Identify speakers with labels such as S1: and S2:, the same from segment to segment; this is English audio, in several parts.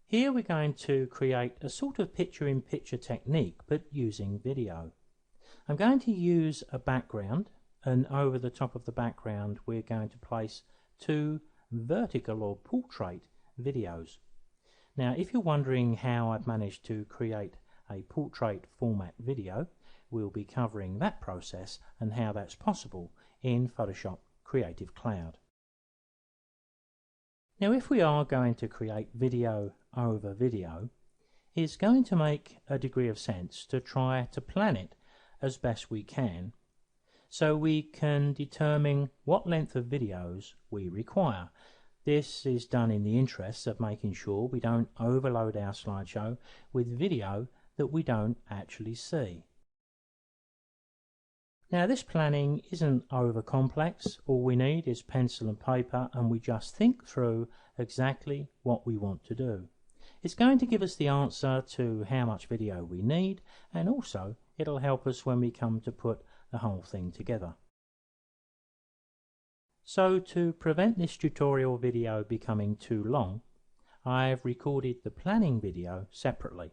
S1: Here we're going to create a sort of picture-in-picture technique, but using video. I'm going to use a background, and over the top of the background we're going to place two vertical or portrait videos. Now, if you're wondering how I've managed to create a portrait format video, we'll be covering that process and how that's possible in Photoshop Creative Cloud. Now, if we are going to create video over video, it's going to make a degree of sense to try to plan it as best we can, so we can determine what length of videos we require. This is done in the interest of making sure we don't overload our slideshow with video that we don't actually see. Now, this planning isn't over complex. All we need is pencil and paper, and we just think through exactly what we want to do. It's going to give us the answer to how much video we need, and also it'll help us when we come to put the whole thing together. So, to prevent this tutorial video becoming too long, I've recorded the planning video separately.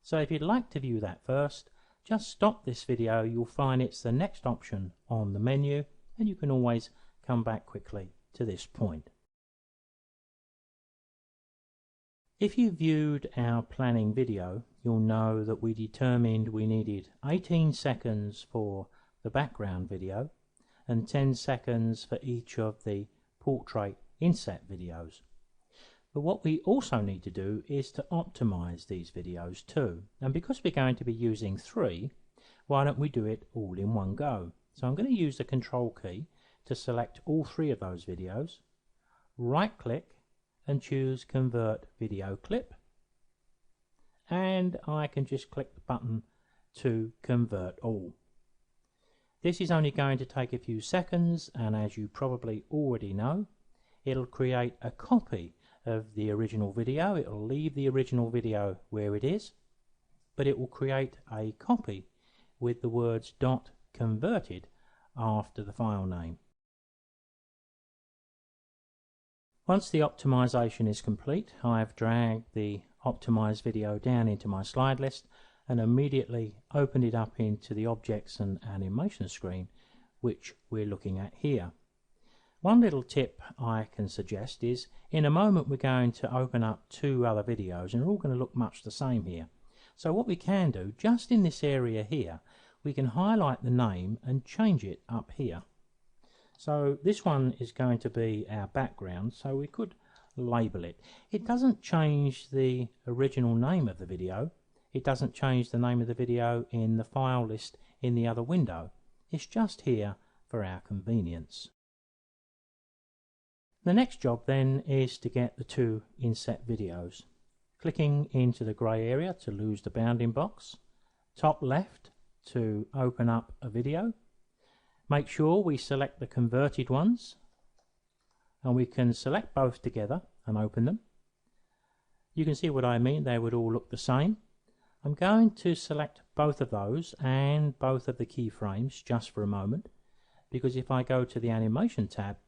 S1: So if you'd like to view that first, just stop this video. You'll find it's the next option on the menu, and you can always come back quickly to this point. If you viewed our planning video, you'll know that we determined we needed 18 seconds for the background video and 10 seconds for each of the portrait inset videos. But what we also need to do is to optimize these videos too. And because we're going to be using 3, why don't we do it all in one go? So I'm going to use the Control key to select all 3 of those videos, right click and choose Convert Video Clip, and I can just click the button to convert all. This is only going to take a few seconds, and as you probably already know, it'll create a copy of the original video. It will leave the original video where it is, but it will create a copy with the words .converted after the file name. Once the optimization is complete, I've dragged the optimized video down into my slide list and immediately opened it up into the objects and animation screen, which we're looking at here. One little tip I can suggest is, in a moment we're going to open up 2 other videos, and they're all going to look much the same here. So what we can do, just in this area here, we can highlight the name and change it up here. So this one is going to be our background, so we could label it. It doesn't change the original name of the video. It doesn't change the name of the video in the file list in the other window. It's just here for our convenience. The next job then is to get the 2 inset videos. Clicking into the grey area to lose the bounding box, top left to open up a video. Make sure we select the converted ones, and we can select both together and open them. You can see what I mean, they would all look the same. I'm going to select both of those and both of the keyframes just for a moment, because if I go to the animation tab,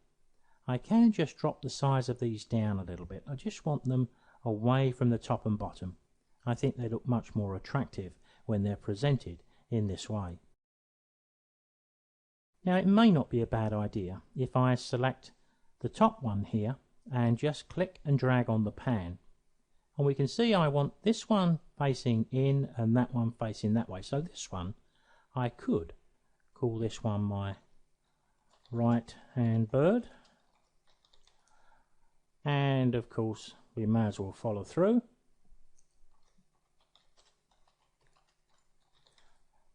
S1: I can just drop the size of these down a little bit. I just want them away from the top and bottom. I think they look much more attractive when they're presented in this way. Now, it may not be a bad idea if I select the top one here and just click and drag on the pan. And we can see I want this one facing in and that one facing that way. So this one, I could call this one my right hand bird. And of course we may as well follow through.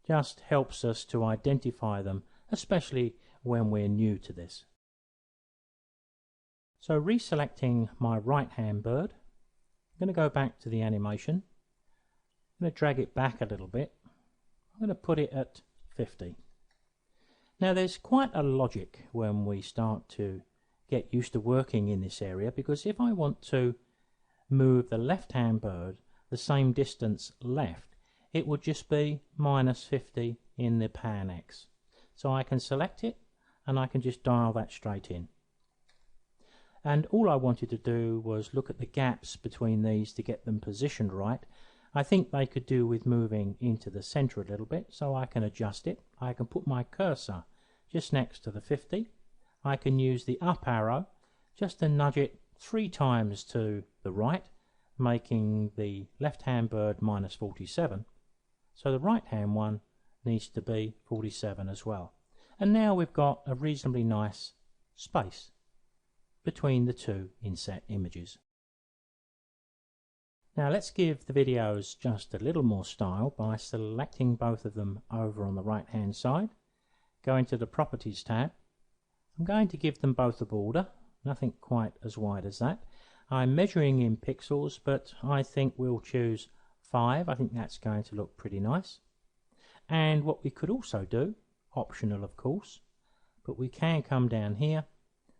S1: Just helps us to identify them, especially when we're new to this. So reselecting my right hand bird, I'm going to go back to the animation. I'm going to drag it back a little bit. I'm going to put it at 50. Now there's quite a logic when we start to get used to working in this area, because if I want to move the left hand bird the same distance left, it would just be -50 in the pan X. So I can select it and I can just dial that straight in. and all I wanted to do was look at the gaps between these to get them positioned right. I think they could do with moving into the center a little bit, so I can adjust it. I can put my cursor just next to the 50. I can use the up arrow just to nudge it 3 times to the right, making the left hand bird minus 47. So the right hand one needs to be 47 as well. And now we've got a reasonably nice space between the two inset images. Now let's give the videos just a little more style by selecting both of them over on the right hand side. Go into the Properties tab. I'm going to give them both a border, nothing quite as wide as that. I'm measuring in pixels, but I think we'll choose 5. I think that's going to look pretty nice. And what we could also do, optional of course, but we can come down here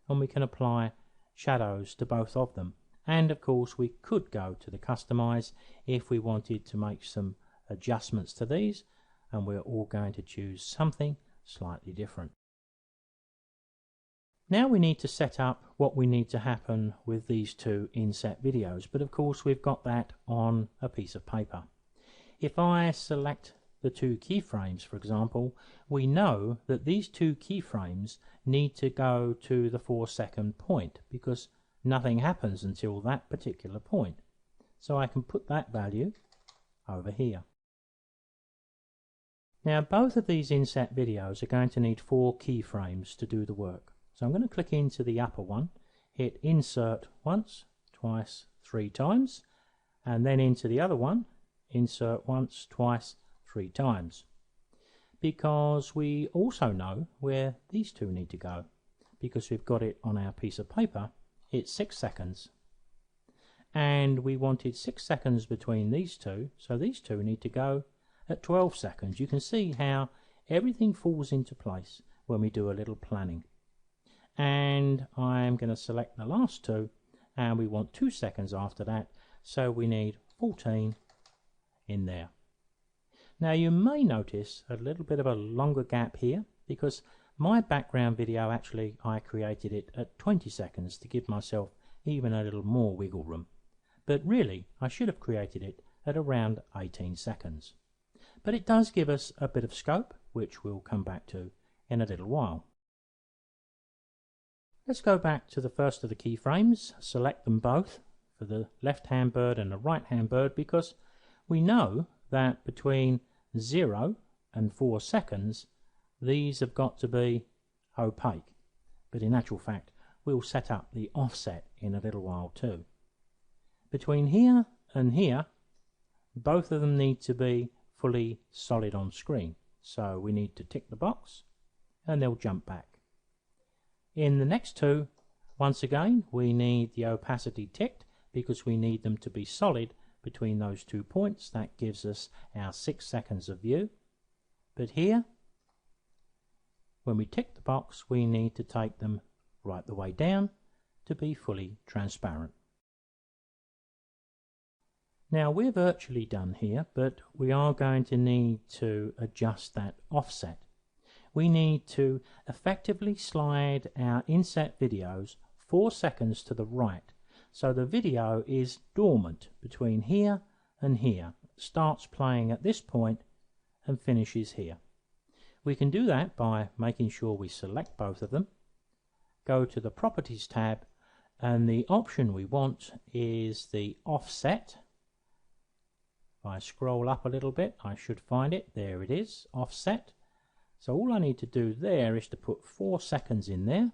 S1: and we can apply shadows to both of them. And of course we could go to the customize if we wanted to make some adjustments to these, and we're all going to choose something slightly different. Now we need to set up what we need to happen with these two inset videos, but of course we've got that on a piece of paper. If I select the 2 keyframes, for example, we know that these 2 keyframes need to go to the 4-second point because nothing happens until that particular point. So I can put that value over here. Now both of these inset videos are going to need 4 keyframes to do the work. So I'm going to click into the upper one, hit insert once, twice, 3 times, and then into the other one, insert once, twice, 3 times. Because we also know where these two need to go. Because we've got it on our piece of paper, it's 6 seconds. And we wanted 6 seconds between these two, so these two need to go at 12 seconds. You can see how everything falls into place when we do a little planning. And I'm going to select the last two, and we want 2 seconds after that, so we need 14 in there. Now you may notice a little bit of a longer gap here because my background video, actually I created it at 20 seconds to give myself even a little more wiggle room, but really I should have created it at around 18 seconds. But it does give us a bit of scope, which we'll come back to in a little while. Let's go back to the first of the keyframes, select them both for the left hand bird and the right hand bird, because we know that between 0 and 4 seconds these have got to be opaque, but in actual fact we'll set up the offset in a little while too. Between here and here both of them need to be fully solid on screen, so we need to tick the box and they'll jump back. In the next two, once again, we need the opacity ticked because we need them to be solid between those 2 points. That gives us our 6 seconds of view. But here, when we tick the box, we need to take them right the way down to be fully transparent. Now we're virtually done here, but we are going to need to adjust that offset. We need to effectively slide our inset videos 4 seconds to the right, so the video is dormant between here and here. It starts playing at this point and finishes here. We can do that by making sure we select both of them, go to the Properties tab, and the option we want is the offset. If I scroll up a little bit, I should find it. There it is, offset. So all I need to do there is to put 4 seconds in there,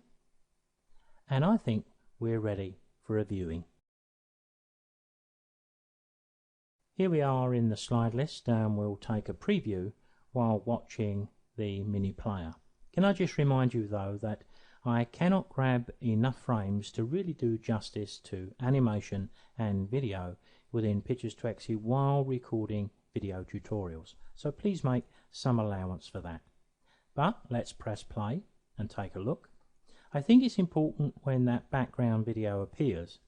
S1: and I think we're ready for a viewing. Here we are in the slide list, and we'll take a preview while watching the mini player. Can I just remind you though that I cannot grab enough frames to really do justice to animation and video within PicturesToExe while recording video tutorials, so please make some allowance for that. But let's press play and take a look. I think it's important when that background video appears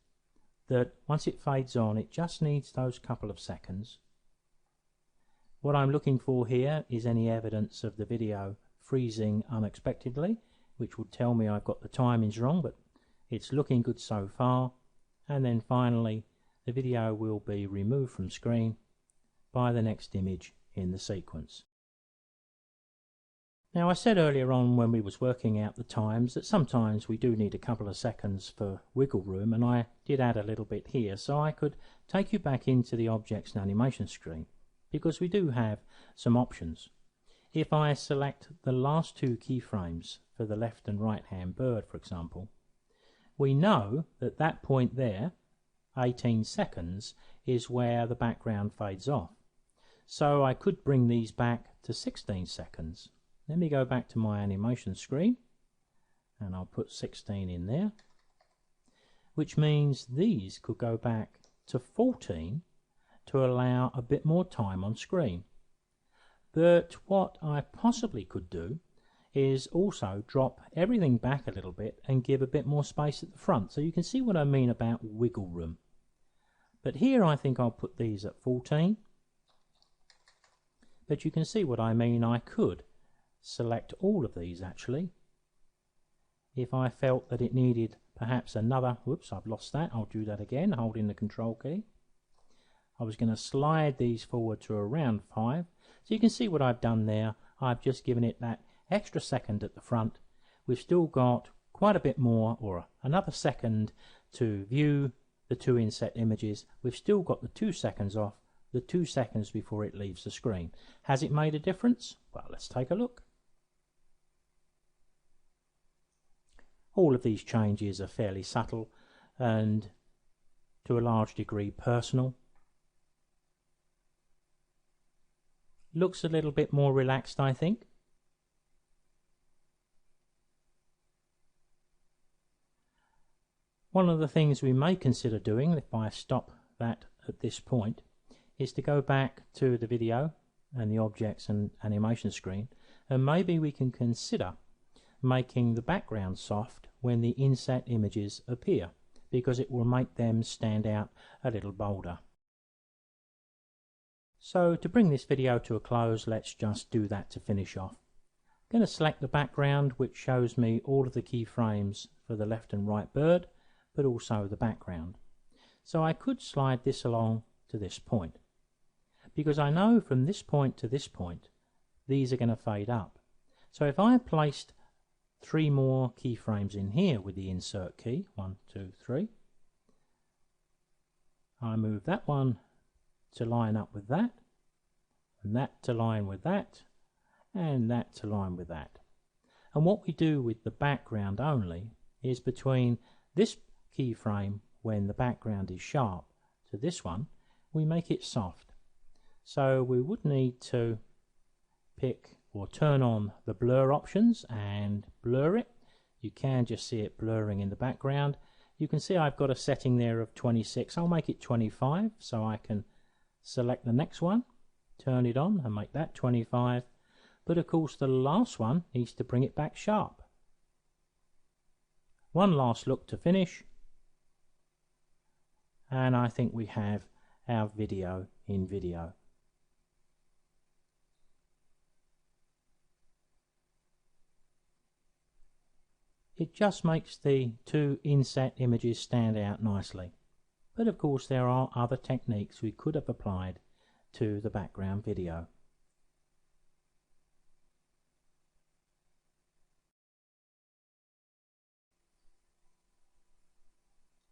S1: that once it fades on, it just needs those couple of seconds. What I'm looking for here is any evidence of the video freezing unexpectedly, which would tell me I've got the timings wrong, but it's looking good so far, and then finally the video will be removed from screen by the next image in the sequence. Now, I said earlier on when we was working out the times that sometimes we do need a couple of seconds for wiggle room, and I did add a little bit here so I could take you back into the objects and animation screen, because we do have some options. If I select the last two keyframes for the left and right hand bird, for example, we know that that point there, 18 seconds, is where the background fades off. So I could bring these back to 16 seconds. Let me go back to my animation screen and I'll put 16 in there, which means these could go back to 14 to allow a bit more time on screen. But what I possibly could do is also drop everything back a little bit and give a bit more space at the front, so you can see what I mean about wiggle room. But here I think I'll put these at 14, but you can see what I mean. I could select all of these actually if I felt that it needed perhaps another, whoops, I've lost that, I'll do that again holding the control key. I was going to slide these forward to around 5, so you can see what I've done there. I've just given it that extra second at the front. We've still got quite a bit more, or another second, to view the two inset images. We've still got the 2 seconds off, the 2 seconds before it leaves the screen. Has it made a difference? Well, let's take a look. All of these changes are fairly subtle and to a large degree personal. Looks a little bit more relaxed, I think. One of the things we may consider doing, if I stop that at this point, is to go back to the video and the objects and animation screen, and maybe we can consider making the background soft when the inset images appear, because it will make them stand out a little bolder. So to bring this video to a close, let's just do that to finish off. I'm going to select the background, which shows me all of the keyframes for the left and right bird, but also the background. So I could slide this along to this point, because I know from this point to this point these are going to fade up. So if I placed 3 more keyframes in here with the insert key, 1, 2, 3, I move that one to line up with that, and that to line with that, and that to line with that. And what we do with the background only is between this keyframe when the background is sharp to this one, we make it soft. So we would need to pick or turn on the blur options and blur it. You can just see it blurring in the background. You can see I've got a setting there of 26. I'll make it 25 so I can select the next one, turn it on and make that 25. But of course the last one needs to bring it back sharp. One last look to finish, and I think we have our video in video. It just makes the 2 inset images stand out nicely. But of course there are other techniques we could have applied to the background video.